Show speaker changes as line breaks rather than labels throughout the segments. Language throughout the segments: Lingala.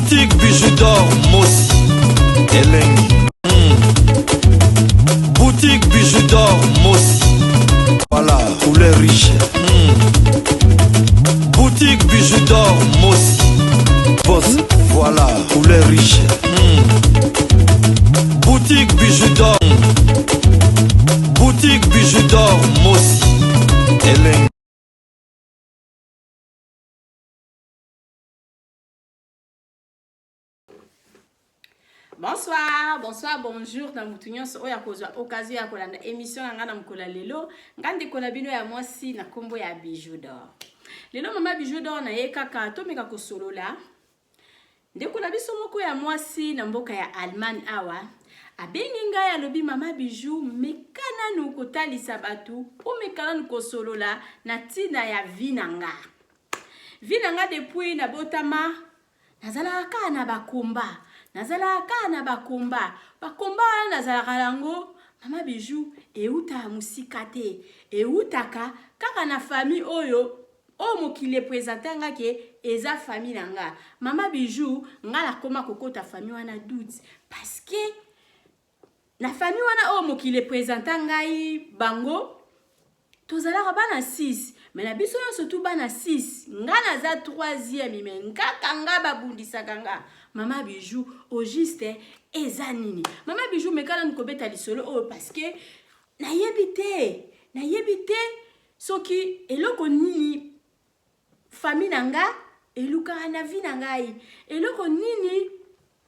Boutique bijoux d'or Mossi Elengi. Boutique bijoux d'or Mossi. Voilà, couleur riche. Boutique bijoux d'or Mossi. Boss, voilà, couleur riche. Boutique bijoux d'or. Boutique bijoux d'or Mossi Elengi.
Bonsoir, bonsoir, bonjour na mutu nyonso oya kozwa occasion ya kolanda émission nga na mkola lelo ngande kola bino ya mwasi na kombo ya Bijou d'Or. Lelo mama Bijou d'Or na ye kaka tomeka kosolola ndeko na biso moko ya mwasi na mboka ya Allemagne awa abengi ngai alobi mama Bijou mekana nu kotalisa batu o mekana nu kosolola na tina ya vinanga depuis na botama nazalaka na bakomba nazalaka na bakomba nazalaka lango mama Bijou euta musika te eutaka kaka na famille oyo o mokili présentanga ke eza famille nanga mama Bijou ngala koma kokota famille wana doute parce que na famille wana o mokili présentanga bango tozalaka bana 6 mais na biso surtout bana 6 ngana za 3e mais ngaka nga babundisaka nga mama Bijou au juste eza nini mama Bijou mekala nkobeta lisolo o parce que nayebi te soki eloko nini famille nanga eluka na vie nangai eloko nini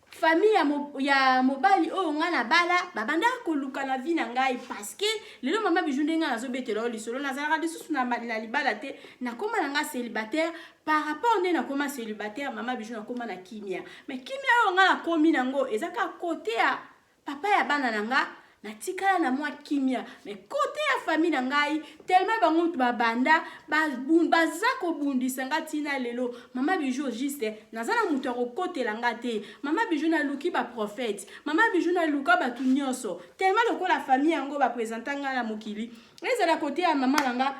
famille ya mobali o ngana bala babanda koluka na vie nangai parce que lelo mama Bijou ndenga nazobetela lisolo nazalaka lisusu na libala te nakoma nanga célibataire par rapport nde nakoma célibataire mama Bijou nakoma na kimia mais kimia o ngana komi nango ezaka côté ya papa ya bana nanga natikala na mwa kimia mais côté ya famille nangai tellement bango babanda baza kobundisa nga tina lelo mama Bijou juste nazala mutu akokotela nga te mama Bijou na luki ba prophète mama Bijou na luka batu nyonso tellement lokola famille yango ba présentanga na mokili ezala côté ya mama nanga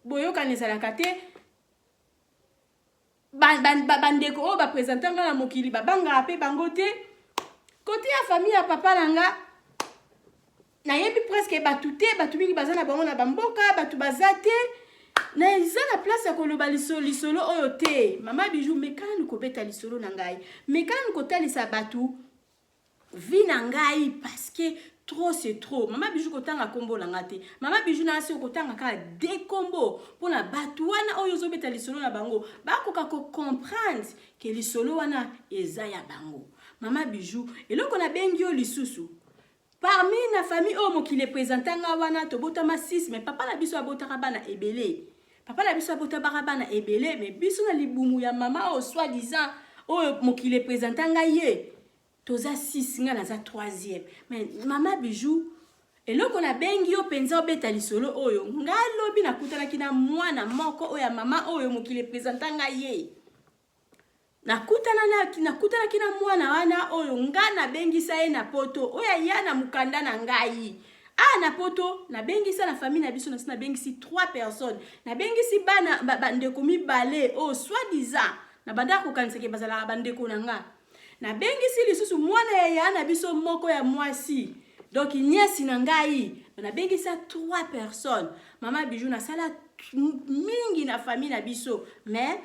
boyoka nezalaka te bandeko o ba présentanga na mokili babanga pe bango te côté ya famille ya papa nanga na yebi presque batu mingi baza na bango na bamboka batu bazate na eza na place ya koloba lisolo oyo te mama Bijou mekana nikobeta lisolo na ngai mekana nikotalisa batu vi na ngai parce que trop c'est trop mama Bijou kotanga kombo na ngate mama Bijou na asi kotanga ka de kombo pona batu wana oyo zobeta lisolo na bango bakoka ko comprendre que lisolo wana eza ya bango mama Bijou eloko na bengi yo lisusu parmi na famille o mokili présentanga wana tobotama 6 mais papa na biso abotaka bana ebele papa na biso abotaka bana ebele mais biso na libumu ya mama o soi-disant o mokili présentanga ye toza 6 nga naza 3e mais mama Bijou eloko na bengi yo penza obeta lisolo oyo ngalobi nakutanaki na mwana moko oya mama oyo mokili présentanga ye nakutanaki na mwana wana oyo ngana bengisa ye na poto oya yana mukanda na ngai na poto na bengisa na famille na biso na bengisi 3 personnes na bengisi bana bandeko mibale o soi-disant na banda ko kanseke bazala bandeko nanga na bengisi lisusu mwana ya yana biso moko ya mwasi donc niesi na ngai na bengisa 3 personnes mama Bijou na sala mingi na famille na biso mais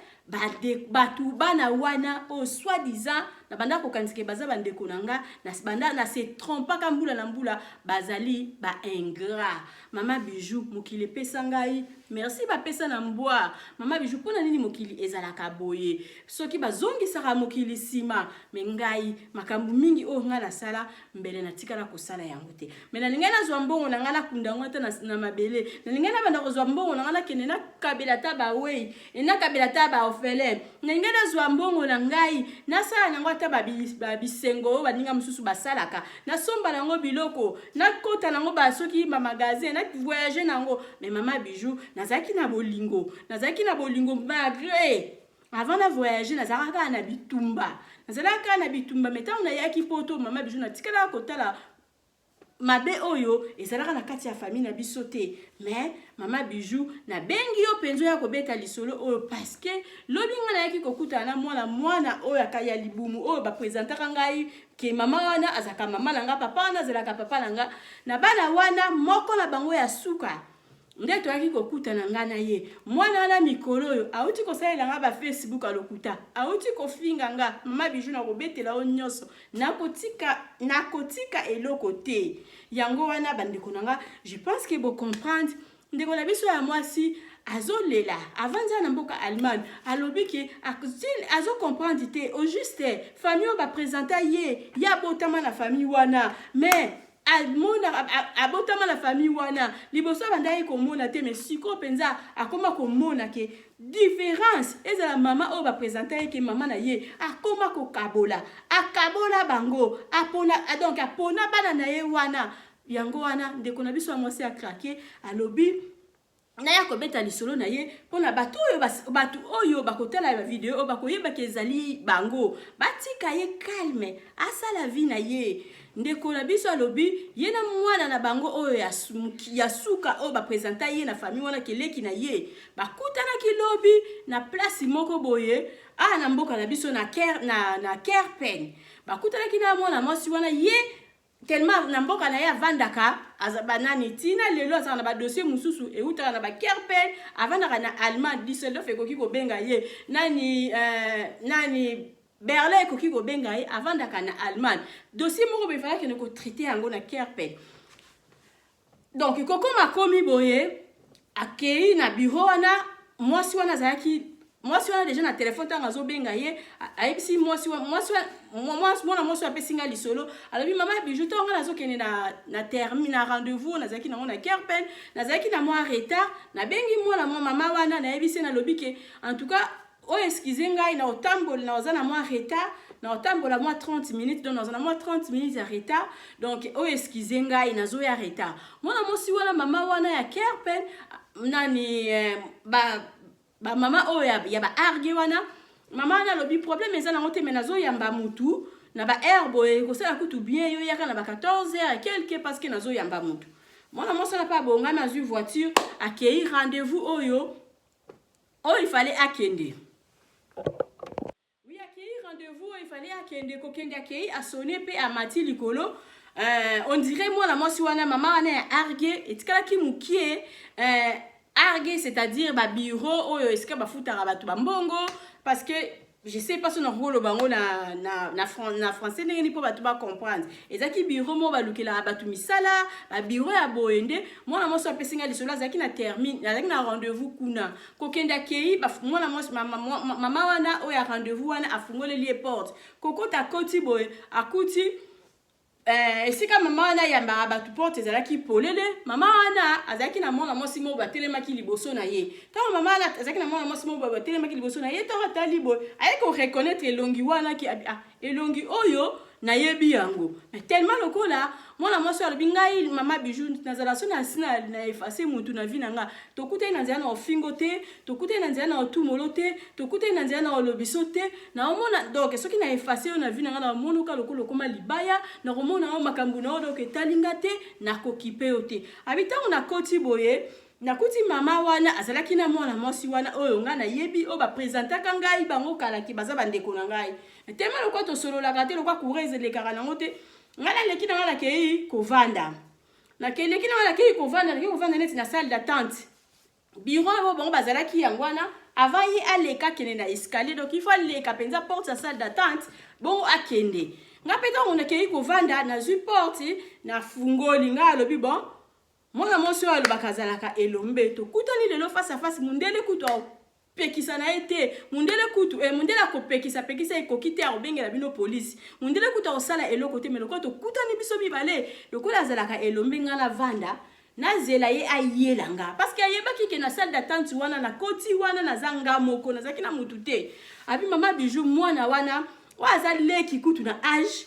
batu bana wana o soi-disant na banda ko kansike baza bandeko nanga na banda na se trompa ka mbula na mbula bazali ba ingrat mama Bijou mokili pesa ngai merci ba pesa na mbwa mama Bijou pona nini mokili ezalaka boye soki bazongisaka mokili sima me ngai makambu mingi o ngala sala mbele na tikala kosala yango te me na ninga na zwa mbongo na ngala kunda ngota na mabele na ninga na banda ko zwa mbongo na ngala kene na kabela taba wei na kabela taba ofele na ninga na zwa mbongo na ngai na sala na ngota bisengo baninga mususu basalaka na somba nango biloko na kota nango ba soki ma magasin na voyager nango mais mama Bijou nazaki na bolingo malgré avant de voyager nazalaka na bitumba metan na yaki poto mama Bijou na tikala kotala mabe oyo ezalaka na kati ya famille na biso te. Mais mama Bijou na bengi yo penzo ya kobeta lisolo oyo parce que lobi nga na yaki kokuta na mwana oyo akaya libumu oyo ba présentaka ngai ke mama wana azaka mama nanga papa wana zelaka papa nanga na bana wana moko na bango ya suka nde toyaki kokuta na nga na ye mwana wana mikolo oyo auti kosalela nga ba Facebook alokuta auti kofinga nga mama Bijou na kobetela o nyonso nakotika eloko te yango wana bandeko nanga. Je pense que bo comprendre ndeko na biso ya mwasi azolela avanza na mboka Allemagne alobi ke azo comprendre te au juste famille ba présenter ye ya botama na famille wana mais abotama la famille wana liboso bandaye komona te mais siko penza akoma komona ke différence ezala mama o ba présenter ke mama na ye akoma ko akabola bango apona donc apona bana na ye wana yango wana ndeko na biso mwasi a craquer alobi na ya kobeta lisolo na ye pona batu oyo bakotela ba video oyo bakoyeba ke ezali bango batika ye calme asala vie na ye. Ndeko na biso alobi ye na mwana na bango oyo ya suka oyo ba présenter ye na famille wana keleki na ye bakutana kilobi na place moko boye na mboka na biso na Kerpen bakutana kina mwana mwasi wana ye tellement na mboka na ya vandaka azabanani tina lelo azana na ba dossier mususu eutaka na ba Kerpen avandaka na Allemagne Düsseldorf ekoki ko benga ye nani Berlin ekoki ko benga ye avandaka na Allemagne dossier moko be fala ke ne ko traiter yango na Kerpen. Donc koko makomi boye akei na bureau wana mwasi wana déjà na téléphone tanga zo benga ye ayebisi mwasi apesinga lisolo alobi mama Bijou tonga nazo kene na termine na rendez-vous nazaki nango na Kerpen nazaki na mwa retard na bengi mwana mama wana na yebisi na lobi ke en tout cas o excusez ngai na otambola na ozana mwa retard na otambola mwa 30 minutes donc na mwa 30 minutes ya retard donc o excusez ngai nazo ya retard mwana mosi wana mama wana ya Kerpen nani ba mama oyo ya ba arge wana mama wana lobi problème eza nango te mais nazo yamba mutu na ba herbe ko sala kutu bien yo yaka na ba 14h quelque parce que nazo yamba mutu mwana mosi na pa bonga na zu voiture akei rendez-vous oyo il fallait akende. Oui, accueillir rendez-vous, il fallait akende kokende akei a sonné pe a mati likolo. On dirait moi la mwasi wana mama wana ya arge etikala ki mukie arge c'est-à-dire ba bureau oyo eska ba futara batu ba mbongo parce que je sais pas si on a rôle bango na français ndenge ni po batu ba comprendre ezaki bureau mo balukela batu misala ba bureau ya boende mwana moso apesinga lisolo azaki na termine azaki na rendez-vous kuna kokenda kei mwana moso mama wana o ya rendez-vous wana afungole lié porte kokota koti boy akuti esika mama wana yamba batu porte ezalaki polele mama wana azaki na mwana mwasi mo batelemaki liboso na ye tant mama wana azaki na mwana mwasi mo batelemaki liboso na ye tant atali boy ayeko reconnaître elongi wana ki elongi oyo na yebi yango mais tellement lokola mwana mwasi alobi ngai mama Bijou nazala so na sina na effacer mutu na vie nanga tokute na nzela na ofingo te tokute na nzela na otumolo te tokute na nzela na olobiso te na omona donc soki na effacer na vie nanga na monuka lokolo koma libaya na komona o makambu na odo ke talinga te na kokipe ote abitango na koti boye na kuti mama wana azalaki na mwana mwasi wana oyo nga na yebi o ba présentaka ngai bango kala ki baza bandeko na ngai tellement lokwa to solo la gâté lokwa courez le karana ngote ngala leki na ngala kei kovanda na keleki na ngala kei kovanda neti na salle d'attente bureau bo bango bazalaki yangwana avant yi aleka kene na escalier donc il faut leka penza porte sa salle d'attente bon akende nga peta on kei kovanda na zu porte na fungoli nga lobi bon mwana mosi oyo bakazalaka elombe to kutani lelo face à face mundele kutu pekisa na ete mundele kutu mundele ko pekisa ekokite akobengela bino police mundele kutu osala eloko te meloko to kutani biso bibale lokola azalaka elombe nga na vanda na zela ye ayelanga parce que ayebaki ke na salle d'attente wana na koti wana na zanga moko na zaki na mutu te abi mama Bijou mwana wana waza leki kutu na âge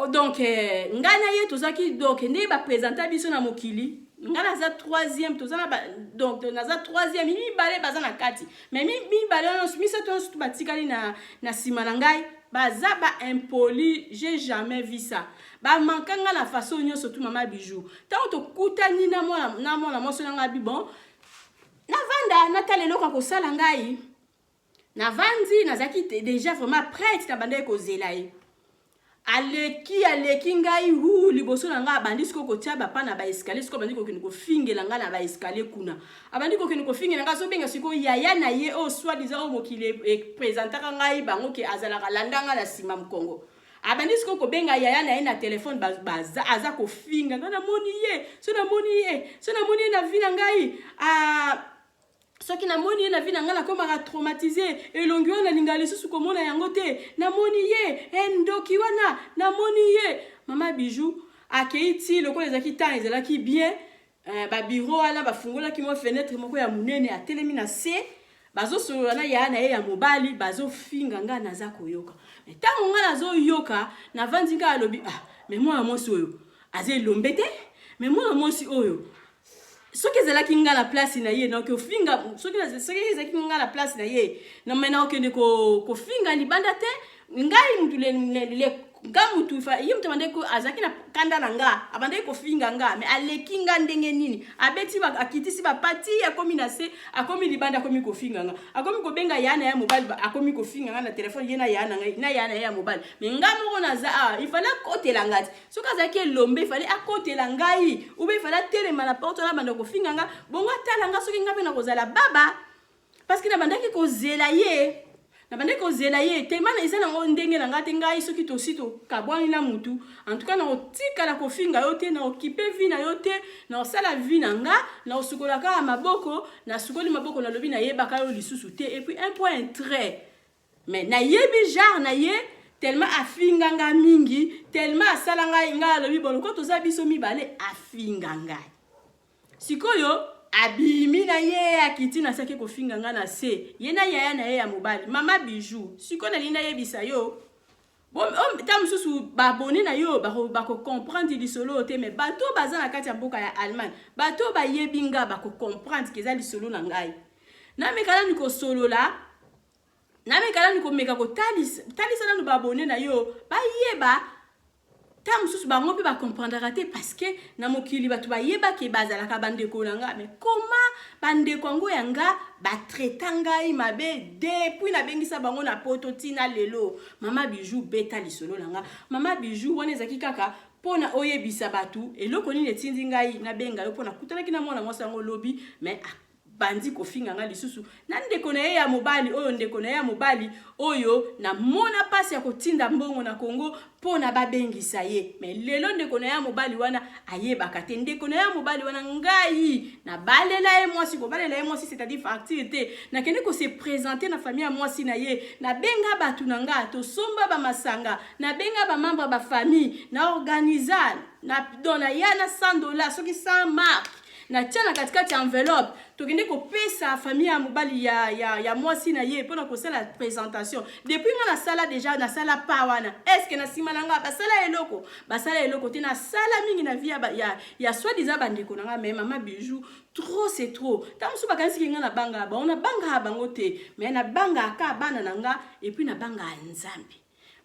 donc ngana ye tozaki donc nde ba présenter biso na mokili nga naza troisième tozana donc naza troisième mibale baza na kati mais mibale nyonso misato nyonso batikali na nsima na ngai baza impoli. J'ai jamais vu ça bamanka nga na façon nyonso tu mama Bijou ntango tokutani na mwana mwasi na ngai bon navanda natala eloko akosala ngai navandi nazaki déjà vraiment prête na banda ekozela ye aleki ngai liboso na nga abandi siko kotia bapa na baeskalier siko abandi kokende kofingela nga na baeskalier kuna abandi kokende kofingela nga azobenga siko yaya na ye oyo soi-disant oyo mokili epresentaka ngai bango ke azalaka landanga na nsima mkongo abandi siko kobenga yaya na ye na telefone aza kofinga nga namoni ye so namoni ye na vi na ngai soki namoni ye na vi na ngai nakomaka traumatisé elongi wana nalinga lisusu komona yango te namoni ye ndoki wana namoni ye mama Bijou akei ti lokola ezalaki ntango ezalaki bien babiro wana bafungolaki mwa fenêtre moko ya monene atelemi na se bazosolola na yaya na ye ya mobali bazofinga ngai naza koyoka ntango ngai nazoyoka navandi ngai alobi me mwana mwasi oyo aza elombe te me mwana mwasi oyo soki ezalaki nga na place na ye na kofinga soki ezalaki nga na place na ye na mena okende kofinga libanda te ngai mutu nga mutu ye mutu abandaki azalaki na kanda na nga abandaki kofinga nga me aleki nga ndenge nini abeti akitisi bapati akomi na se akomi libanda akomi kofinga nga akomi kobenga yana ya mobali akomi kofinga nga na telefone ye na yana ya mobali me nga moko naza ifale akotela nga ti soki azalaki elombe ifale akotela ngai ube ifale atelema na porte na banda kofinga nga bongo atala nga soki nga mpe na kozala baba parce que nabandaki kozela ye temana eza nango ndenge na nga te ngai soki tosi tokabwani na mutu en tout cas na otikala kofinga yo te na okipe vi na yo te na osala vi na nga na osukolaka ya maboko na sukoli maboko nalobi nayebaka yo lisusu te et puis un point trait mais nayebi genre na ye tellement afinga nga mingi tellement asala ngai alobi boloko toza biso mibale afinga ngai sikoyo abimi na ye akiti na saki kofinga nga na se ye na yaya na ye ya mobali mama Bijou siko na linda yebisa yo ta mususu babone na yo bako comprendre lisolo te mais bato baza na kati ya mboka ya Allemagne bato bayebi nga bako comprendre keza lisolo na ngai na mekala niko solola na mekala niko meka ko talisa na babone na yo bayeba ta mususu bango pe ba comprendre te parce que na mokili batu bayeba ke bazalaka bandeko nanga mais comment bandeko ngo yanga ba traitanga mabe depuis na bengisa bango na poto tina lelo mama Bijou beta lisolo nanga mama Bijou wana ezaki kaka pona oyebisa batu eloko nini etindi ngai na benga yo pona kutanaki na mwana mwasi ngo lobi mais bandi kofinga nga lisusu na ndeko na ye ya mobali oyo ndeko na ye ya mobali oyo na mona pasi ya kotinda mbongo na Kongo pona babengisa ye mais lelo ndeko na ye ya mobali wana ayebaka te ndeko na ye ya mobali wana ngai na balela ye mwasi ko balela ye mwasi c'est-à-dire facture te na kende ko se présenter na famille ya mwasi na ye na benga batu na nga to somba ba masanga na benga ba membre ba famille na organiser na dona yana $100 soki 100 mark na tchana katikati enveloppe tokende ko pesa famille ya mobali ya mwasi na ye pona ko sala présentation depuis nga na sala déjà na sala pa wana est-ce que na sima na nga basala eloko te na sala mingi na vie ya soi-disant bandeko na nga mais mama Bijou trop c'est trop tamusu bakanisi nga na banga ba ona banga bango te mais na banga ka bana na nga et puis na banga nzambe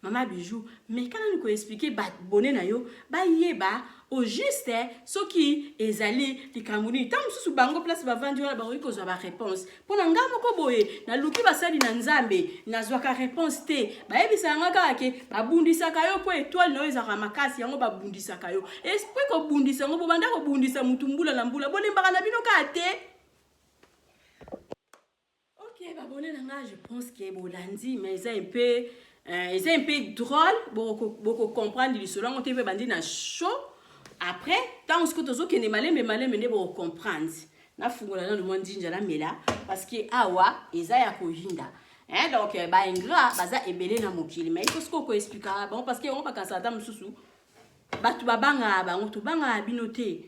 mama Bijou mais kana niko expliquer ba bonne na yo ba yeba au juste soki ezali likamuni tam susu bango place ba vandi wala ba kozwa ba réponse pona nga moko boye na luki basali na nzambe nazwa ka réponse te ba yebisa nga kake ba bundisa kayo po étoile no ezaka makasi yango ba bundisa kayo esprit ko bundisa ngo banda ko bundisa mutumbula na mbula bolembaka na bino ka te. OK ba bonne nga je pense que bolandi mais c'est un peu drôle beaucoup comprendre l'histoire on te veut bandi na show. Après, tant que tu as dit malé pour comprendre. Na fungola na mo ndinja la mela parce que awa ezaya ko hinda. Donc ba ingrat baza ebele na mokili mais il faut ko expliquer bon parce que on pas kasata mususu. Batu babanga ba ngoto banga binote.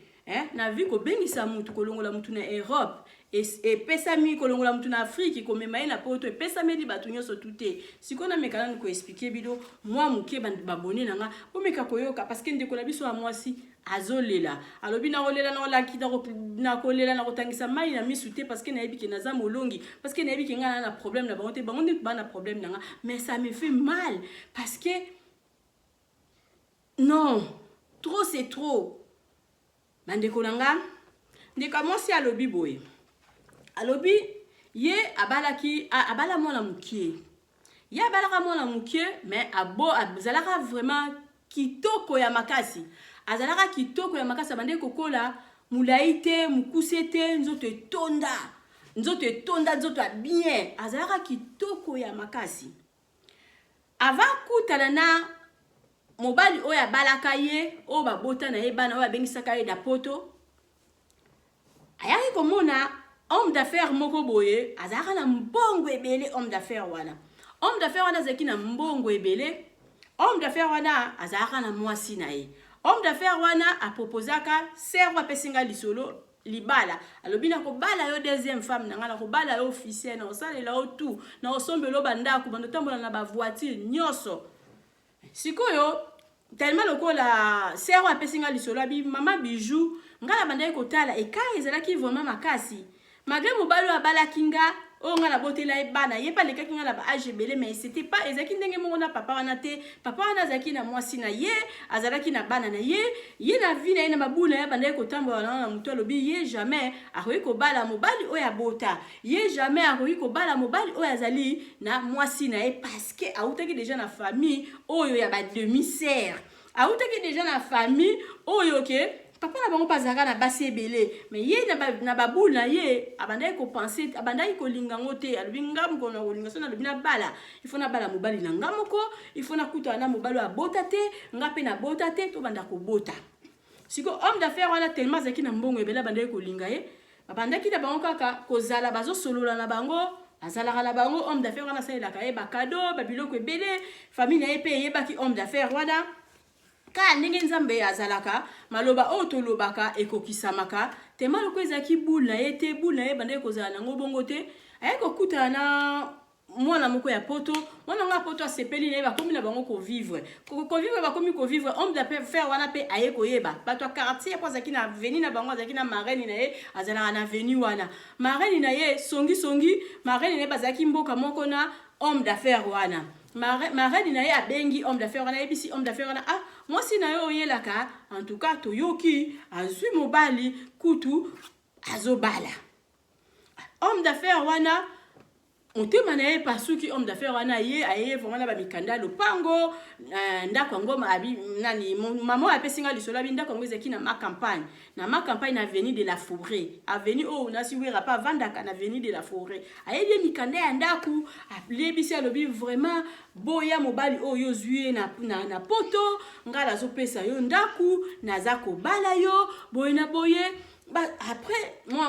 Na vie ko bengisa mutu ko longola mutu na Europe epesami kolongola mutu na Afrique komema ye na poto epesameli bato nyonso tute sikoyo namekana koexplike bino mwa moke babone nanga bomeka koyoka parce que ndeko na biso ya mwasi azolela alobi nakolela nakolaki nakolela nakotangisa mai na misu te parce que nayebi ke naza molongi parce que nayebi ke nga na problème na bango te bango nde bana problème nanga mais ça me fait mal parce que non trop c'est trop bandeko nanga ndeko mwasi alobi boye alobi ye abala mwana mukie ye abalaka mwana mukie mais azalaka vraiment kitoko ya makasi azalaka kitoko ya makasi abande kokola mulai te mukuse te nzoto etonda nzoto ya bien azalaka kitoko ya makasi ava kutana na mobali oyo abalaka ye oyo babota na ye bana oyo abengisaka ye na poto ayaki komona homme d'affaires moko boye azalaka na mbongo ebele homme d'affaires wana azalaki na mbongo ebele homme d'affaires wana azalaka na mwasi na ye homme d'affaires wana aproposaka servo apesinga lisolo libala alobi na kobala yo deuxième femme nanga na kobala yo officier na osalela yo tout na osombelo bandako bandotambola na bavoiture nyonso sikoyo tellement lokola servo apesinga lisolo abi mama bijou ngala bandai kotala ekai ezalaki vraiment makasi malgré mobali abalaki nga o nga na botela ebana ye pa lekaki nga na ba age belé mais c'était pas ezaki ndenge moko na papa wana te papa wana azaki na mwasi na ye azalaki na bana na ye na vie na ye na mabula ya bandai kotambola na mutu alobi ye jamais akoki kobala mobali oyo abota ye jamais akoki kobala mobali oyo azali na mwasi na ye parce que autaki déjà na famille oyo ya ba demi-sœur autaki déjà na famille oyo ke papa na bango pazaka na basi ebele mais ye na babulu na ye abandaki kopense abandaki kolinga ngo te alobi ngamu kona kolinga so na lobi na bala il faut na bala mobali na nga moko il faut na kuta na mobali abota te nga pe na bota te to banda kobota siko homme d'affaires wana tellement zaki na mbongo ebele abandaki kolinga ye abandaki na bango kaka kozala bazosolola na bango azalaka na bango homme d'affaires wana salelaka ye bakado babiloko ebele famille na ye pe eyebaki homme d'affaires wana ka ndenge nzambe azalaka maloba oyo tolobaka ekokisamaka te maloko ezalaki bule na ye te bule na ye bandeki kozala nango bongo te aye kokutana na mwana moko ya poto mwana nga poto asepeli na ye bakomi na bango kovivre bakomi kovivre homme d'affaires wana pe aye koyeba bato ya quartier po azalaki na aveni na bango azalaki na marraine na ye azalaka na aveni wana marraine na ye songi marraine na ye bazalaki mboka moko na homme d'affaires wana marraine na ye abengi homme d'affaires wana yebisi homme d'affaires wana ah mwasi na yo oyelaka en tout cas toyoki azwi mobali kutu azobala homme d'affaires wana motema na ye pasuki homme d'affaires wana ye aye vraiment na bamikanda lopango ndako yango abi nani mama apesinga lisolo abi ndako yango ezaki na ma campagne na avenue de la Forêt avenue oyo nasi wera pa vandaka na avenue de la Forêt ayebi mikanda ya ndako alebisi alobi vraiment boya mobali oyo zwie na poto ngala azopesa yo ndako naza kobala yo boye na boye. Bah, après, moi,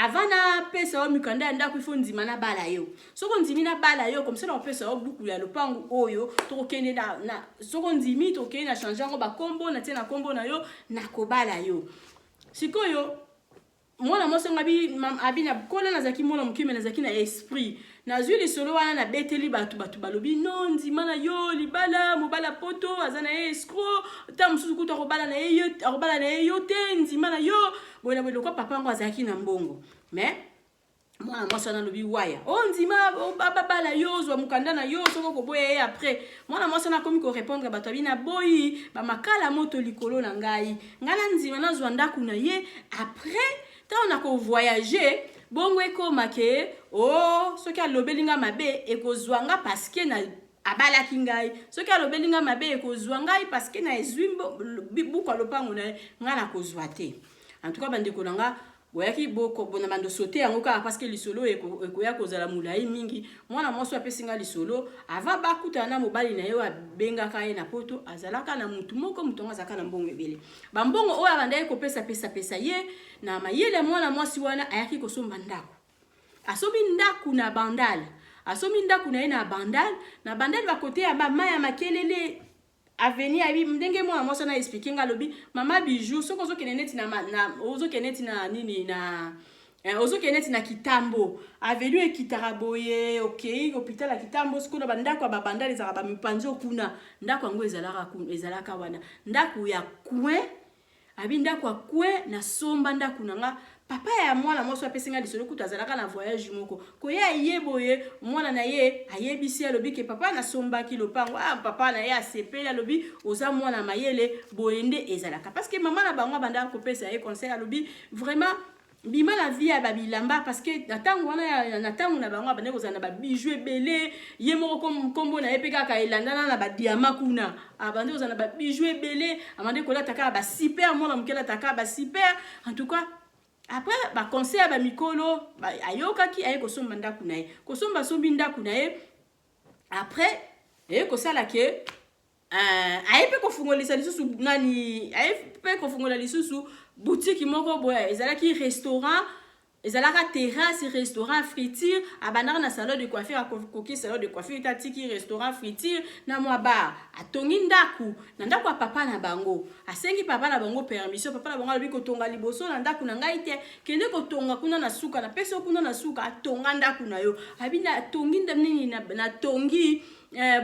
avant na pesa o mikanda ya ndako ifo nzima na bala yo. Soko nzimi na bala yo, comme ça na pesa o buku ya lopangu oyo, to kende na soko nzimi to kende na changer ngo ba kombo na tena kombo na yo na kobala yo. Sikoyo mwana mwasi abi na kola na zaki mwana mukime na zaki na esprit. Na zwi lisolo wana na beteli batu balobi non nzima na yo libala mobala poto azana escro ta mususu kuta kobala na ye yo te nzima na yo bona bwe lokwa papa ngo azaki na mbongo mais mwana mwasi na lobi waya o nzima baba bala yo zwa mukanda na yo soko ko boye après mwana mwasi na komi ko répondre bato abina boyi ba makala moto likolo na ngai ngana nzima na zwa ndaku na ye après ta on a ko voyager bongo ekoma ke oh soki alobelinga mabe ekozwanga parce que na abalaki ngai soki alobelinga mabe ekozwanga parce que na ezwimbo buko lopango na ngana kozwa te en tout cas bandeko nanga boyaki boko bona bando sauter yango ka parce que lisolo ekoya kozala mulai mingi mwana mwasi apesinga lisolo ava bakuta na mobali na yo abenga kaye na poto azalaka na mutu moko mutonga zaka na mbongo ebele bambongo oyo abandaye kopesa pesa ye na mayele mwana mwasi wana ayaki kosomba ndako asomi ndaku na bandal asomi ndaku na ye na bandal ba kote ya mama ya makelele avenir abi ndenge mwana mwasi na expliquer nga lobi mama bijou soko zo keneti na ozo keneti na nini ozokende neti na Kitambo avenu ekitaka boye ok hôpital ya Kitambo sikona bandako ya babandali ezalaka bamipanzi kuna ndako yango ezalaka wana ndako ya coin abi ndako ya coin na somba ndako nanga papa ya mwana moso apesinga lisolo kuta azalaka na voyage moko koya yeboye mwana na ye ayebisi alobi ke papa na somba ki lopango papa na ye asepeli alobi oza mwana mayele boyende ezalaka parce que maman na bango banda kopesa ye conseil alobi vraiment bima la vie ya babilamba parce que natango wana natango na bango bande kozana ba bijoux ebele ye moko kombo na ye pe kaka elandana na ba diamant kuna abande kozana ba bijoux ebele amande kola taka ba super mwana mukela taka ba super en tout cas après ba conseil ba mikolo ayokaki aye kosomba ndaku na ye kosomba sombi ndaku na ye après kosala ke aye pe kofungolisa lisusu nani aye pe kofungola lisusu boutique moko boye ezalaki restaurant ezalaka terrasse restaurant friture abandaka na salon de coiffure akoki salon de coiffure tatiki restaurant friture na mwa bar atongi ndaku na ndako ya papa na bango asengi papa na bango permission papa na bango alobi kotonga liboso na ndaku na ngai te kende kotonga kuna na suka na peso kuna na suka atonga ndaku na yo abina atongi ndamnini na tongi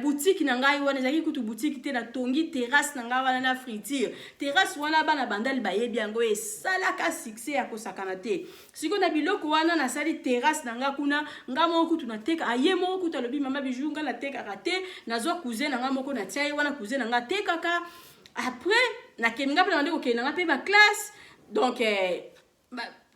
boutique na ngai wana ezaki kutu boutique te na tongi terrasse na ngai wana na friture terrasse wana bana bandali bayebi yango esalaka succès ya kosakana te siko na biloko wana na sali terrasse na ngai kuna nga moko kutu na teka aye moko kutu alobi mama bijou nga na teka te nazwa cousin na ngai moko na tia wana cousin na ngai tekaka après na keminga pe na ndeko ke na ngai pe ba classe donc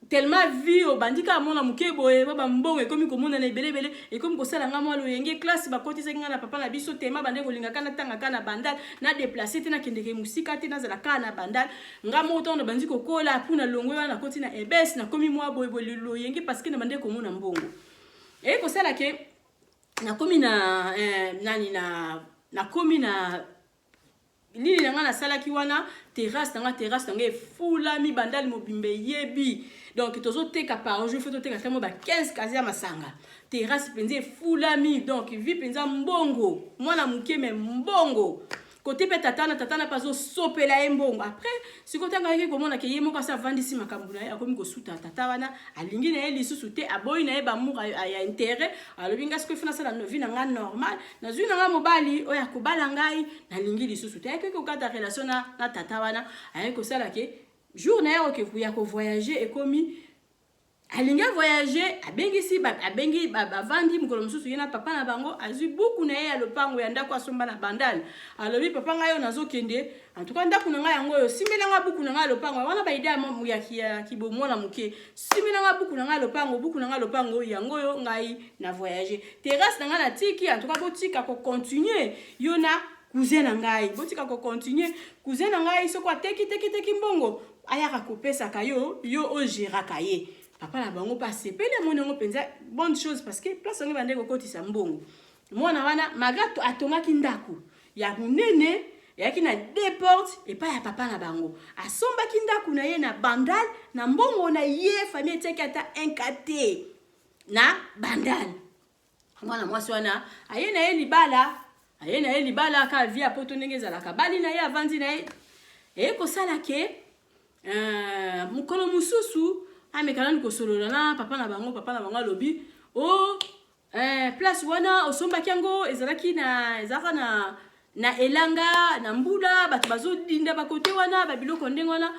tellement vu au bandika mona muke boye baba mbongo ekomi komona na ebele ekomi kosala nga mwa loyenge classe bakoti senga na papa na biso tema bande kolinga kana tanga kana bandal na déplacer te na kendeke musika te na zala kana bandal nga moto na bandiko kola puna longo wana koti na ebes na komi mwa boye loyenge parce que na bande komona mbongo kosala ke na komi na nani na komi na nini nanga na salaki wana terrasse nanga efulami bandali mobimbe yebi donc tozo teka par jour faut teka kama ba 15 kazi ya masanga terrasse penze efulami donc vi penza mbongo mwana muke me mbongo côté pe tatana pazo sopela mbongo après sikota ngaki komona ke yemo ka sa vandisi makambu na akomi ko suta tata wana alingi na ye lisusu te aboyi na ye ba mura ya intérêt alobi nga siko fina sala novi na nga normal na zui na nga mobali oya kobala ngai na lingi lisusu te ayeke ko kata relation na tata wana ayeke sala ke jour na ye ya ko voyager ekomi alinga voyager abengi bavandi mukolo mususu yena papa na bango azui buku na ye ya lopango ya ndako asomba na bandal alobi papa ngayo nazokende en tout cas ndako na ngai yango yo simela nga buku na ngai lopango wana ba idea ya kibomo na muke simela nga buku na ngai lopango yango yo ngai na voyager terrasse na ngai na tiki en tout cas botika ko continuer yo na cousin na ngai botika ko continuer cousin na ngai soko teki mbongo ayaka kopesa kayo yo o géraka ye papa na bango passé pele mona ngo penza bonne chose parce que place ngo bande ko kotisa mbongo mwana wana magato atongaki ndako ya munene yaki na deux portes et pas ya papa na bango asombaki ndako na ye na bandal na mbongo na ye famille teki ata 1 na bandal mwana mwasi wana aye na ye libala ka via poto ndenge ezalaka bali na ye avandi na ye kosala ke mukolo mususu amekana nikosolola na papa na bango alobi place wana osombaki yango ezalaki na elanga na mbula bato bazodinda bakote wana babiloko ndenge wana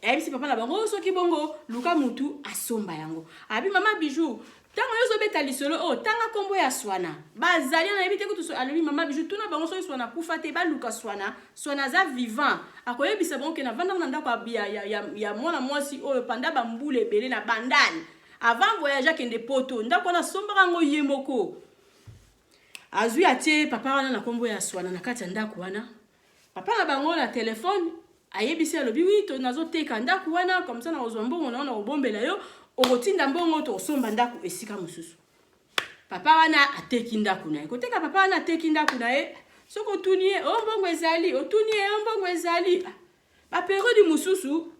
ayebisi papa na bango soki bongo luka mutu asomba yango abi mama bijou tango yozobeta lisolo tanga kombo ya swana bazali na yebite kutu alobi mama bijou tuna bango soki swana kufa te baluka swana za vivant akoyebisa bango ke na vanda na ndako ya mwana mwasi oyo panda bambule ebele na bandani avant voyage akende poto ndako na sombaka ngo ye moko azwi atie papa wana na kombo ya swana na kati ya ndako wana papa na bango na telefone ayebisi alobi wi to nazoteka ndako wana comme ça na ozwa mbongo na obombela yo okotinda mbongo to osomba ndako esika mususu papa wana ateki ndako na ye koteka papa wana ateki ndako na ye soko tunie mbongo ezali otunie mbongo ezali ba periode mususu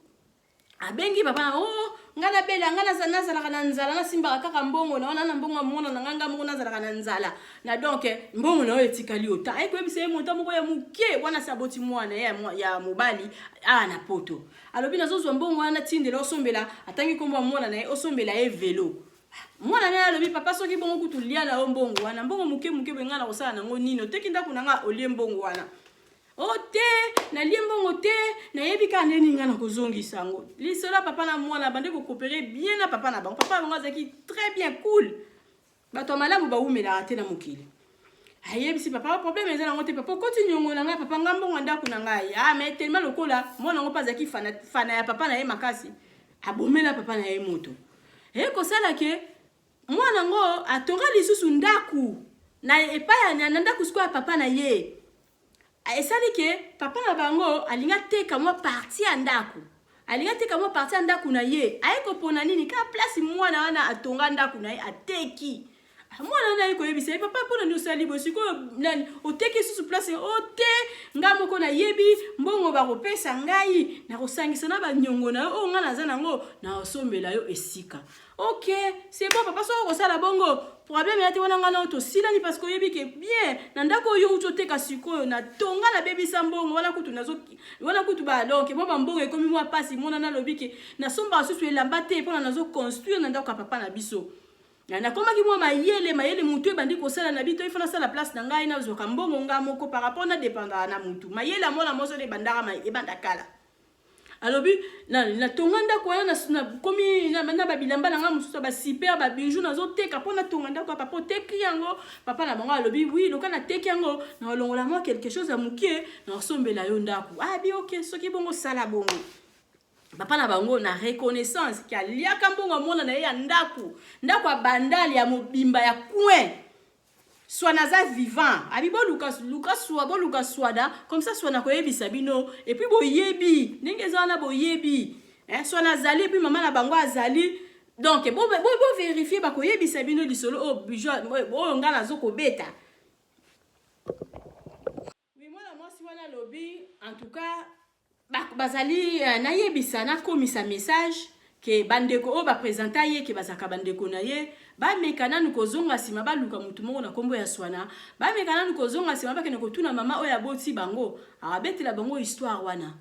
abengi papa oh ngana bela ngana zanazala kana nzala na simba kaka mbongo na wana mbongo mona na nganga mbongo nazala kana nzala na donc mbongo na etikali ota ai ko bise monta moko ya muke wana saboti mwana ya mobali na poto alobi nazo mbongo wana tindela osombela atangi komba mwana na osombela velo mwana na alobi papa soki bongo kutulia na mbongo wana mbongo muke bengana kosala nango nino tekinda kunanga olie mbongo wana ote na liembongo te na yebika neni ngana kozongisa ngo lisola papa na mwana bande ko coopérer bien na papa na bango papa bango azaki très bien cool bato malamu ba umela te na mokili ayebisi papa problème ezala ngo te papa continue ngo na nga papa ngambongo ndaku na ngai mais tellement lokola mwana ngo pazaki fana ya papa na ye makasi abomela papa na ye moto ko sala ke mwana ngo atonga lisusu ndaku na epa ya ndaku siko papa na ye esali ke papa na bango alinga teka mwa parti ya ndaku alinga teka mwa parti ya ndaku na ye ayeko pona nini ka place mwana wana atonga ndaku na ye ateki mwana na yeko yebisa papa pona ni osali bosiko nani oteki susu place ote nga moko na yebi mbongo ba kopesa ngai na kosangisa na banyongo na o nga naza nango na osombela yo esika ok c'est bon papa so ko sala bongo problème ya te wana nga na auto silani parce que yebi ke bien na ndako yo utoteka siko na tonga na bebi sambongo wala kutu nazo wala kutu ba donc mo ba mbongo ekomi mwa pasi mona na lobiki na somba susu elamba te pona nazo construire na ndako papa na biso na koma ki mwa mayele mutu ebandi kosala na bito ifana sala place na ngai na zoka mbongo nga moko par rapport na dépendant na mutu mayele mona mozo de bandara ebanda kala alobi na tonganda ko na komi na babilamba na nga mususu ba super ba bijou na zo teka pona tonganda ko papa teki yango papa na bango alobi oui loka na teki yango na longola moi quelque chose à mukie na sombela yo ndako bi ok soki bongo sala bongo papa na bango na reconnaissance ki aliaka mbongo mona na ye ya ndaku a bandali ya mobimba ya coin soit naza vivant abi bo Lucas swada comme ça soit na koyebisa bino et puis boyebi ndenge zana boyebi soit nazali puis mama na bango azali donc bo vérifier ba koyebisa bino lisolo bijou ngala zoko beta oui moi si wana lobby en tout cas bazali na yebisa na komisa message ke bandeko o ba présenter ye ke bazaka bandeko na ye ba mekana nukozonga sima ba luka mutu moko na kombo ya swana ba mekana nukozonga sima ba kene kotuna mama oya boti bango abetela bango histoire wana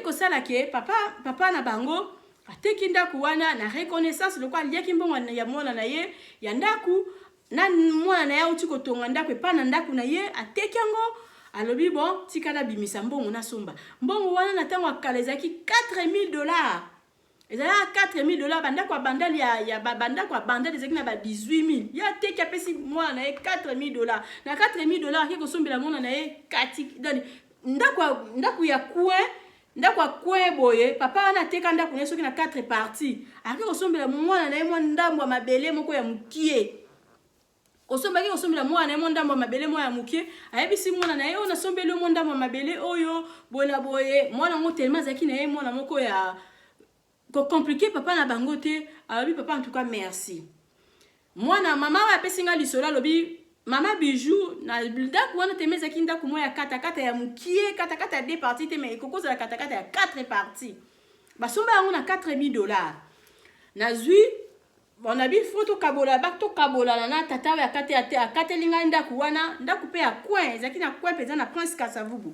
ko sala ke papa na bango ateki ndaku wana na reconnaissance lokwa liaki mbongo ya mwana na ye ya ndaku na mwana na ya uti kotonga ndaku epa na ndaku na ye ateki yango alobi bon tikala bimisa mbongo na somba mbongo wana na tango akalezaki $4000 ezala $4000 banda kwa bandali ya banda kwa bandali ezaki na ba 18000 ya teki apesi mwana na ye $4000 na $4000 akiko sombela mwana na ye kati donc ndaku ya kwe boye papa wana teka ndaku na soki na 4 parties akiko sombela mwana na ye mwa ndambo ya mabele moko ya mukie osombaki osombela mwana na ye ndambo ya mabele moko ya mukie ayebisi mwana na ye ona sombela mo ndambo ya mabele oyo bola boye mwana ngo tellement zaki na ye mwana moko ya compliqué papa na bango te alobi papa en tout cas merci mwana mama wa pesinga lisola lobi mama bijou na ndaku wana temezaki ndaku mo ya kata ya mukie kata ya 2 parties te mais kokoza la kata ya 4 parties basomba yango na $4000 na zui on a bi photo kabola bak to kabola na tata ya katelinga ndaku wana ndaku pe ya coin zaki na coin peza na Prince Kasavubu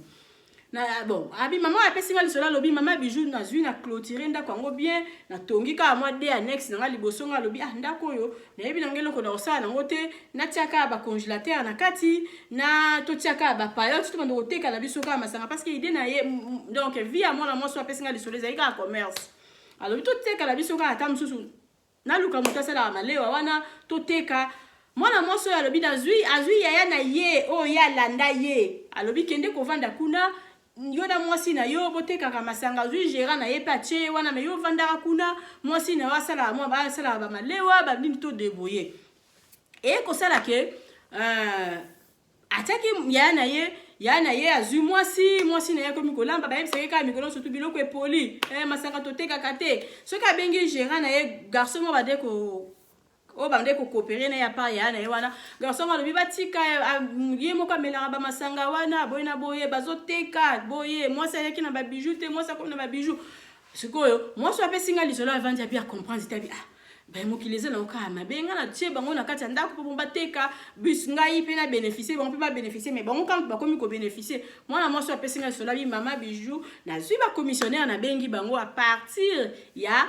na bon abi mama apesinga lisola lobi mama bijou na zui na clôturer ndako yango bien na tongi ka mwa de annexe na liboso nga lobi ndako yo na yebi na ngelo ko na osala nango te na tiaka ba congélateur na kati na to tiaka ba paillote to bando koteka na biso ka masanga parce que idée na ye donc via mwana mwasi apesinga lisola ezali ka commerce alors to teka na biso ka ata mususu na luka mutasala malewa wana to teka mwana mwasi alobi na azui yaya na ye ya landa ye alobi kende kovanda kuna yo na mwasi na yo botekaka masanga zui gérant na ye pache wana me yo vandaka kuna mwasi na wasala mwa basala ba malewa ba nini to débrouiller ko sala ke ataki ya na ye azui mwasi na ye ko mikolamba ba yebiseke ka mikolo surtout biloko epoli masanga to tekaka te soki abengi gérant na ye garçon mo bade ko bande ko coopérer na ya pa ya na ye wana garçon alobi batika ye moko amelaka bamasanga wana boye na boye bazoteka boye mwasi ayaki na babijou te mwasi akomi na babijou sikoyo mwasi apesinga lisolo avandi abi a comprendre tabi ben mokileze na okama benga na tie bango na kati ndako po bateka bus ngai pe na bénéficier bango pe ba bénéficier mais bango quand ba komi ko bénéficier moi na mwasi apesinga lisolo abi mama bijou na zui ba commissionnaire na bengi bango à partir ya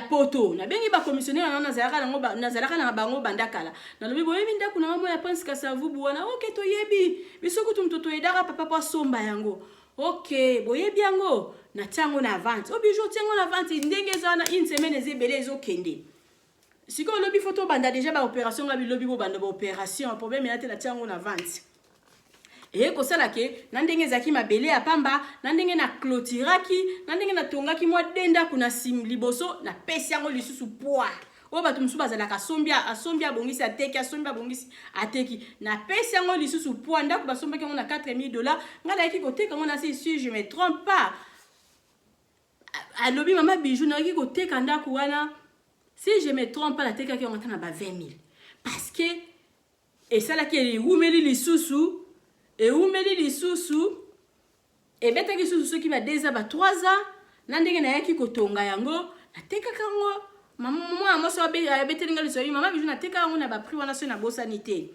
poto na bengi ba commissionnaire na nazalaka na bango bandakala na lobi boyebi ndako na mamo ya pense ka savu buona OK to yebi bisoko tumtoto edaka papa pa somba yango OK boyebi yango na tango na vente o bijou tango na vente ndenge zana une semaine ezebele ezokende siko lobi photo banda déjà ba opération ngabi lobi bo banda ba opération problème na te na tango na vente et ko sala ke na ndenge zaki mabele ya pamba na ndenge na clôturaki na ndenge na tongaki mwa denda kuna sim liboso na pesi yango lisusu poa o batu musu bazala ka asombia bongisi ateki asombia bongisi ateki na pesi yango lisusu poa ndako basombaki yango na $4000 ngala yaki koteka ngo na si je me trompe pas alobi mama bijou na yaki koteka ndako wana si je me trompe pas la teka ki ngata na ba 20000 parce que et ça la ki rumeli lisusu et umeli lisusu et betaki lisusu ki ba 2 ans ba 3 ans na ndenge na yaki kotonga yango na teka kango mama moso betelinga lisusu mama bijou na teka yango na ba prix wana so na bosanité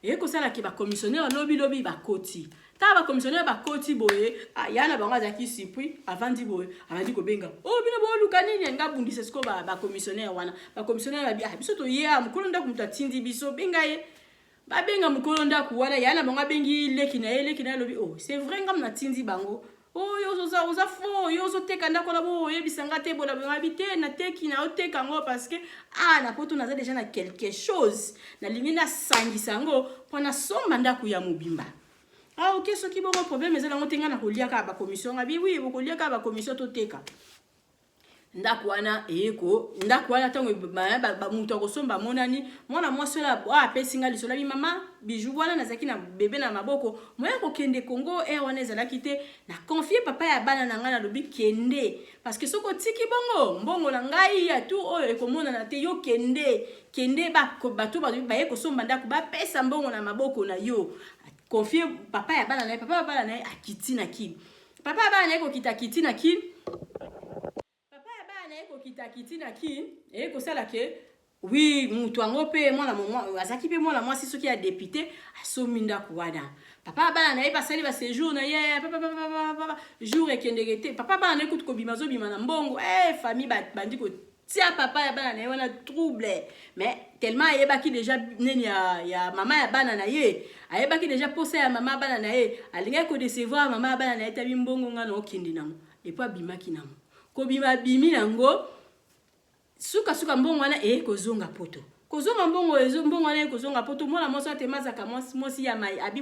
et ko sala ki ba commissionnaire lobi ba koti ta ba commissionnaire ba koti boye yana bango azaki sipui avandi boye avandi ko benga bino bo lukanini nga bundisa siko ba commissionnaire wana ba commissionnaire ba biso to ya mukolo nda kumta tindi biso benga ye ba benga mukolo nda kuwana yana bango bengi leki na lobi c'est vrai ngam na tindi bango yoza fo yozo teka ndako na bo yebisanga te bola ngabite na teki na oteka ngo parce que na poto naza déjà na quelque chose na lingi na sangisa ngo pona somba ndako ya mobimba OK ce qui bon problème ezala ngotenga na kolia ka ba commission ngabi oui bokolia ka ba commission to teka ndako wana ndako wana tango ba mutu akosomba monani mwana mwasi la apesinga lisolo bi mama bijou wana nazaki na bébé na maboko moya kokende Congo wana ezalaki te na confier papa ya bana na nga na lobi kende parce que soko tiki bongo mbongo na ngai ya tout oyo ekomona na te yo kende bato ba ye kosomba ndako ba pesa mbongo na maboko na yo confier papa ya bana na akiti na ki papa ya bana na kokita kiti na ki kiti na ki ko sala ke oui mutu ango pe mwana azaki pe mwana mwasi soki ya député asomi ndako wana papa bana na pasali ba séjour na ye papa jour ekendegete papa bana na kutu bima na mbongo famille bandi ko tia papa ya bana na wana trouble mais tellement ayebaki déjà neni ya mama ya bana na ye ayebaki déjà posa ya mama bana na ye alinga ko décevoir mama ya bana na ye tabi mbongo ngana okindi nango et puis bimaki nango ko bimi nango suka mbongo wana kozonga poto kozonga mbongo wana kozonga poto mwana moso temazaka mosi ya mai abi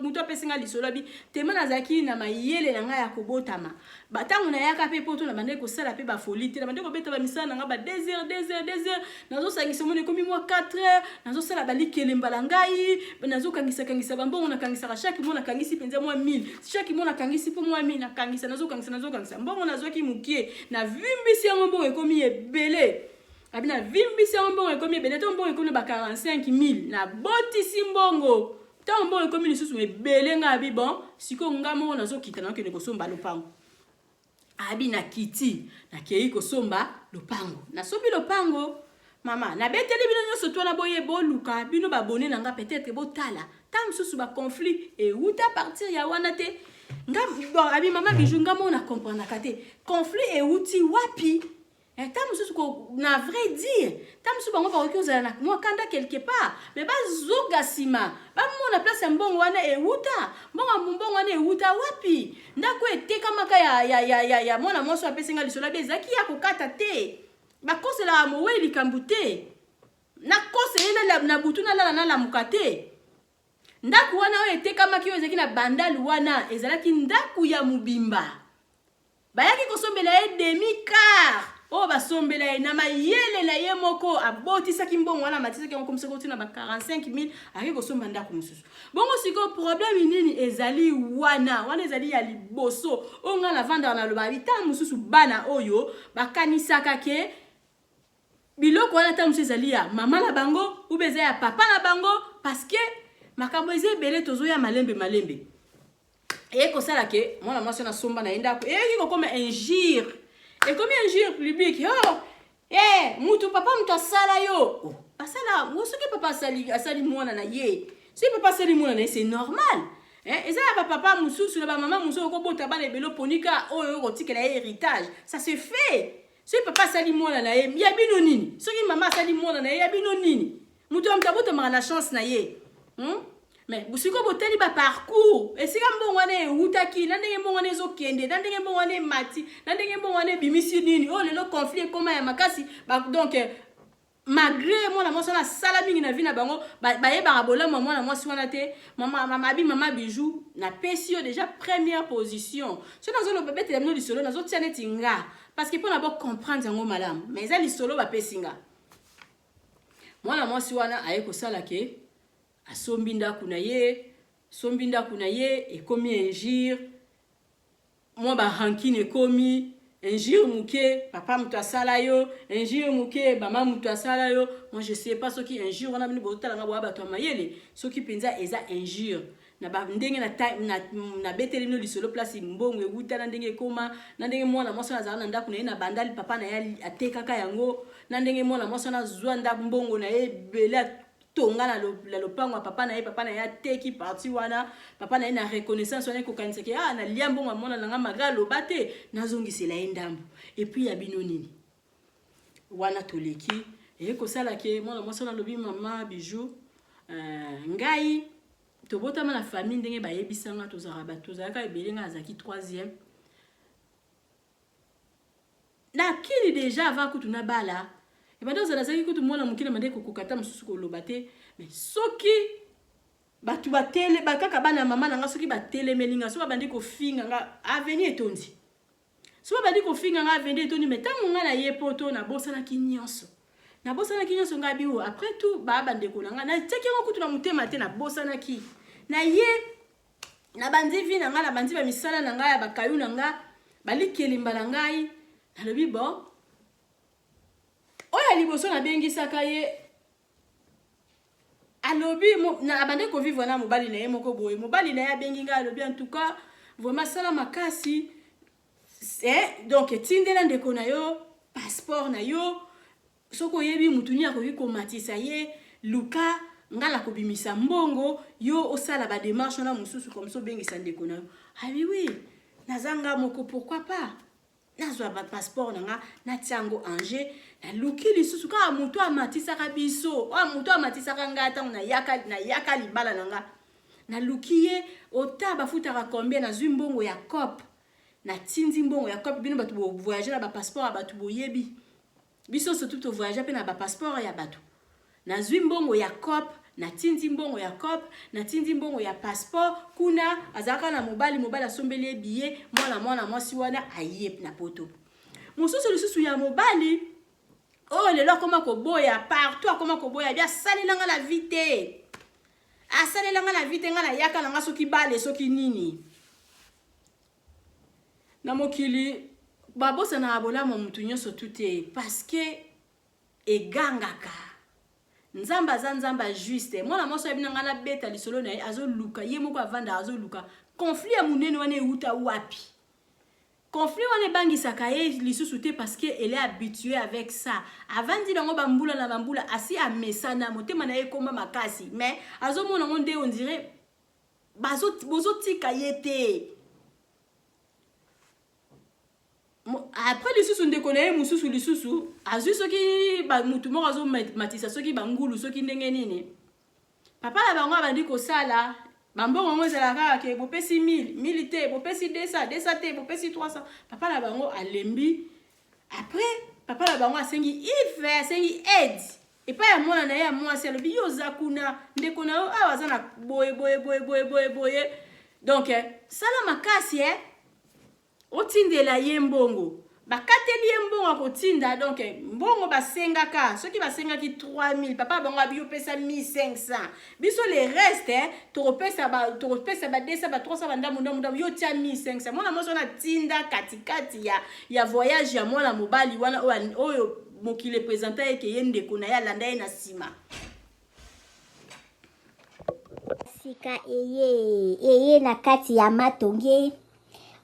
mutu apesinga lisolo abi temana zaki na mayele na nga ya kobotama batango na yaka pe poto na bande ko sala pe ba folie te na bande ko beta ba misala nga ba 2 heures nazo sangisa mone komi moi 4 heures nazo sala balikele mbala ngai nazo kangisa bambongo na kangisa chaque mona kangisi penza moi 1000 chaque mona kangisi po moi 1000 na kangisa nazo kangisa mbongo nazo ki mukie na vimbisi yango mbongo ekomi ebele abina vimbisi mbongo ekomi ebele to mbongo ekomi ba 45000 na botisi mbongo to mbongo ekomi lisusu ebele nga abi bon siko ngamo nazo kita na kene kosomba lopango abi na kiti na kei kosomba lopango na sobi lopango mama na beteli bino nyoso to na boye boluka bino babone na nga peut-être botala tam susu ba conflit et uta partir ya wana te ngam abi mama bijou ngamo na comprendre kate conflit et uti wapi tam susu ko na vrai dire tam susu bango ba okiozala na moi kanda quelque part mais ba zoga sima ba mona place mbongo wana e uta mbongo wana e uta wapi ndako eteka maka ya mona moso apesinga lisolo bezaki ya kokata te ba kosela mowe likambute na kosela na butu na la mukate ndako wana o eteka maki yo ezaki na bandalu wana ezalaki ndako ya mubimba bayaki kosombela e demi quart basombela na mayele la ye moko abotisa kimbongo wana matisa ki onkomisa ko tina ba 45000 aki kosomba ndako mususu bongo siko problème nini ezali wana ezali ya liboso onga la vendre na loba bita mususu bana oyo bakanisaka ke biloko wana ta mususu ezali ya mama na bango ou beza ya papa na bango parce que makambo ezebele tozo ya malembe Et comme ça là que moi la moi na somba na enda et qui comme injure et comme injure public oh mutu papa mutu asala yo oh asala moi ce que papa asali mwana na ye si papa asali mwana na c'est normal et ça papa mususu na maman mususu ko bota ba lebelo ponika oyo kotikela héritage ça se fait si papa asali mwana na ye ya bino nini soki mama asali mwana na ye ya bino nini mutu amtabota mara na chance na ye mais busiko boteli ba parcours et sika mbongwane utaki na ndenge mbongwane zokende na ndenge mbongwane mati na ndenge mbongwane bimisi nini oh lelo conflit koma ya makasi donc malgré moi na moso na sala mingi na vie na bango ba yeba bola maman na moso wana te mama bijou na pesio déjà première position so nazo lo bebete mno lisolo nazo tia neti nga parce que pour d'abord comprendre yango malamu mais ça lisolo ba pesinga moi na moso wana ayeko sala ke asombinda kuna ye ekomi injure moi ba rancune ekomi injure muke papa mutu asala yo injure muke mama mutu asala yo moi je sais pas ce qui injure wana bino botala nga ba to mayele ce qui penza eza injure na ba ndenge na beteli no lisolo place mbongo ewuta na ndenge koma na ndenge mwana moso na zana ndako na ye na bandali papa na ye atekaka yango na ndenge mwana moso na zwa ndako mbongo na ye bela tonga na lopango papa na ye teki parti wana papa na ye na reconnaissance wana ko kanisa ke na liambo mwana na nga magalo bate nazongisela ye ndambo et puis ya bino nini wana toleki et ko sala ke mwana moso na lobi mama bijou ngai tobotama na famille ndenge bayebisanga tozalaka ebelenga azaki 3e na kini déjà avant kutu na bala et ben dans azaki kutu mwana mukile mande kokokata mususu ko lobate mais soki batu batele bakaka bana mama nanga soki batele melinga soki bandi ko finga nga avenir etondi soki bandi ko finga nga avenir etondi mais tango nga na ye poto na bosana kinyonso nga biwo après tout ba bande ko nga na teki ngo kutu na mutema te na bosana ki na ye na bandi vi nanga na bandi ba misala nanga ya bakayu nanga balikeli mbala ngai na lobi bon oya liboso na bengisaka ye alobi na abande ko vivre na mobali na ye moko boye mobali na ye bengi nga alobi en tout cas vraiment sala makasi donc tindela ndeko na yo passeport na yo soko yebi mutuni akoki komatisa ye luka ngala kobimisa mbongo yo osala ba démarche na mususu comme so bengisa ndeko na yo oui nazanga moko pourquoi pas nazwa ba passeport nanga na tiango Angers na luki lisusu ka mutu amatisa ka biso mutu amatisa ka ngata na yaka libala nanga na lukiye ota bafuta ka combien na zumbongo ya cop na tindi mbongo ya cop bino batu bo voyager na ba passeport batu boyebi biso surtout to voyager pe na ba passeport ya batu na zumbongo ya cop na tindi mbongo ya cop na tindi mbongo ya passeport kuna azaka na mobali asombeli billet mwana mwasi wana ayep na poto mususu lisusu ya mobali oh lelo koma ko boya partout akoma ko boya bia salelanga la vite asalelanga la vite nga na yaka nga soki bale soki nini na mokili babosa na abola mo mutu nyonso tute parce que egangaka nzamba za nzamba juste mwana moso ya binanga na beta lisolo na azoluka ye moko avanda azoluka conflit ya munene wana euta wapi conflit wana bangisaka ye lisusu te parce que elle est habituée avec ça avandi nango bambula na bambula asi amesana motema na ye komba makasi mais azomona ngonde on dirait bozotika yete après lisusu ndeko na ye mususu lisusu azwi soki mutu moko azomatisa soki bangulu soki ndenge nini papa na bango abandi kosala bambongo ngo ezalaka ke bopesi 1000 te bopesi 200 te bopesi 300 papa na bango alembi après papa na bango asengi asengi aide epa ya mwana na ye ya mwasi alobi yo oza kuna ndeko na yo awa aza na boye donc sala makasi otindela ye mbongo bakateli ye mbongo akotinda donc mbongo basengaka soki basengaki 3000 papa bango abiyo pesa 1500 biso le reste topesa ba 200 ba 300 bandamu yo tia 1500 mwana moso na tinda katikati ya voyage ya mwana mobali wana oyo mokile présenter ke ye ndeko na ya landa ye na sima
Sika eye na kati ya matonge.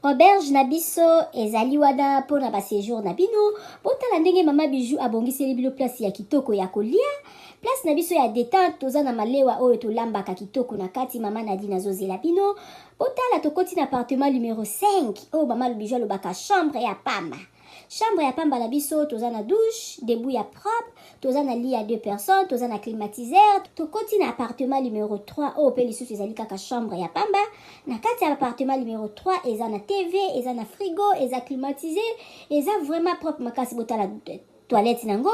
Auberge na biso ezali wana pona ba séjour na bino. Botala ndenge mama Bijou abongiseli bino place ya kitoko ya kolia. Place na biso ya détente toza na malewa oyo tolambaka kitoko na kati mama Nadine azozela bino. Botala tokoti na appartement numéro 5. Oh mama Bijou alobaka chambre ya pamba. Chambre ya pamba na biso toza na douche, debout ya propre, toza na lit à 2 personnes, toza na climatiseur, tokoti na appartement numéro 3. Oh pe lisusu ezali kaka chambre ya pamba. Na kati ya appartement numéro 3 eza na TV, eza na frigo, eza climatisé, eza vraiment propre makasi botala toilette nango.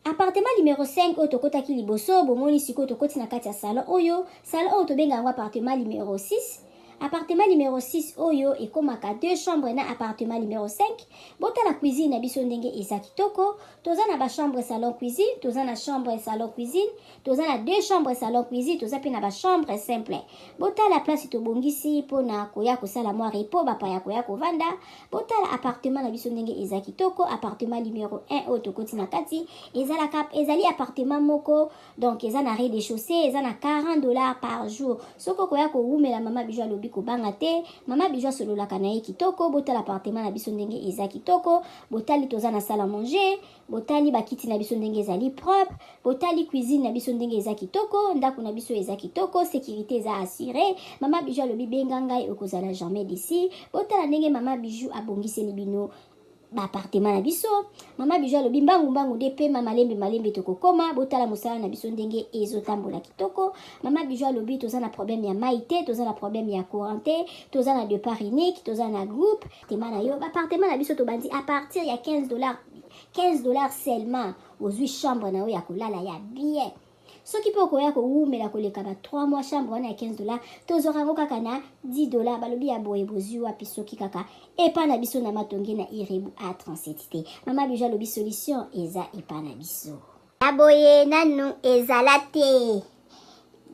Appartement numéro 5 oyo tokotaki liboso bomoni sikoyo tokoti na kati ya salon oyo tobenga yango appartement numéro 6. Appartement numéro 6 oyo ekomaka 2 chambres na appartement numéro 5. Botala cuisine na biso ndenge eza kitoko. Toza na ba chambre salon cuisine, toza na chambre salon cuisine, toza na 2 chambres salon cuisine, toza pe na ba chambre simple. Botala place tobongisi pona koya kosala mwa repo bapa ya koya kovanda. Botala appartement na biso ndenge eza kitoko. Appartement numéro 1 oyo tokoti na kati ezali appartement moko, donc eza na rez-de-chaussée, eza na $40 par jour. Soko koya koumela mama Bijou alobi kobanga te, mama Bijou sololaka na ye kitoko. Botala appartement na biso ndenge eza kitoko. Botali toza na salle à manger, botali bakiti na biso ndenge ezali propre, botali cuisine na biso ndenge eza kitoko, ndako na biso eza kitoko, sécurité eza assurée. Mama Bijou alobi benga ngai okozala jamais d'ici. Botala ndenge mama Bijou abongiseli bino ba appartement na biso. Mama Bijou alobi mbangu de pe malembe tokokoma. Botala mosala na biso ndenge ezotambola kitoko. Mama Bijou alobi toza na problème ya maïté, toza na problème ya courante, toza na départ unique, toza na groupe. Tema na yo ba appartement na biso tobandi à partir ya $15 seulement. Ozwi chambre na yo ya kolala ya bien. Soki po koya ko umela koleka ba 3 mois chambre wana ya $15, tozorango kaka na $10. Balobi ya boye bozwi wapi soki kaka epa na biso na matonge na Irebu A37 te. Mama Bijou alobi solution eza epa na biso. Aboye nanu ezala te.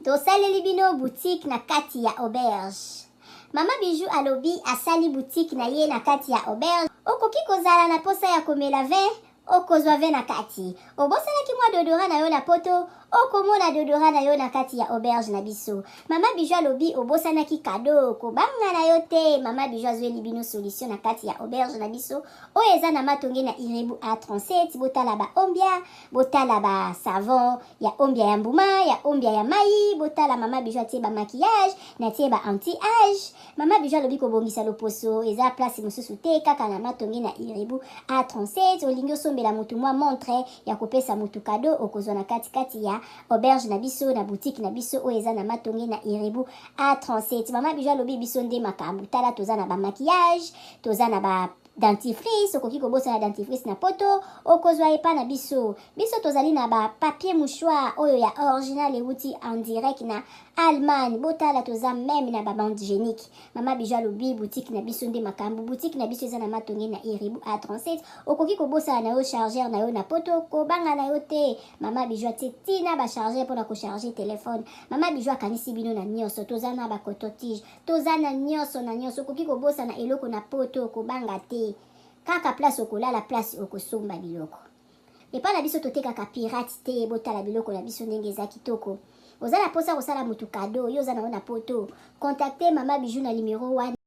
Tosaleli bino boutique na kati ya auberge. Mama Bijou alobi asali boutique na ye na kati ya auberge. Okoki kozala na posa ya komela vin, okozwa vin na kati. Obosalaki mwa dodora na yo na poto, okomona dodora na yo na kati ya auberge na biso. Mama Bijou alobi obosanaki kado kobanga na yo te. Mama Bijou azweli bino solution na kati ya auberge na biso oyo eza na matonge na Irebu A37. Botala ba ombia, botala ba savon ya ombia ya mbuma, ya ombia ya mai. Botala mama Bijou atie ba maquillage na tie ba anti-age. Mama Bijou alobi kobongisa loposo eza place mosusu te kaka na matonge na Irebu A37. Olingi osombela mutu mwa montre ya kopesa mutu kado okozwa na kati ya auberge na biso na boutique na biso oyo eza na matonge na Irebu A37. Mama Bijou alobi biso nde makambo. Tala toza na ba maquillage, toza na ba dentifrice, okoki kobosa na dentifrice na poto okozwa epa na biso. Biso tozali na ba papier mouchoir oyo ya original euti en direct na Allemagne. Botala toza même na ba bande hygiénique. Mama Bijou alobi boutique na biso nde makambo. Boutique na biso eza na matonge na Irebu A37. Okoki kobosa na yo chargeur na yo na poto kobanga na yo te. Mama Bijou atie tina ba chargeur pona ko charger téléphone. Mama Bijou akanisi bino na nyonso. Toza na ba coton-tige, toza na nyonso na nyonso. Okoki kobosa na eloko na poto kobanga te. Kaka place okolala, place okosomba biloko. Epa na biso totekaka pirate te. Botala biloko na biso ndenge eza kitoko. Ozala posa kosala mutu kado yo za na poto. Contactez Mama Bijou na numéro 1.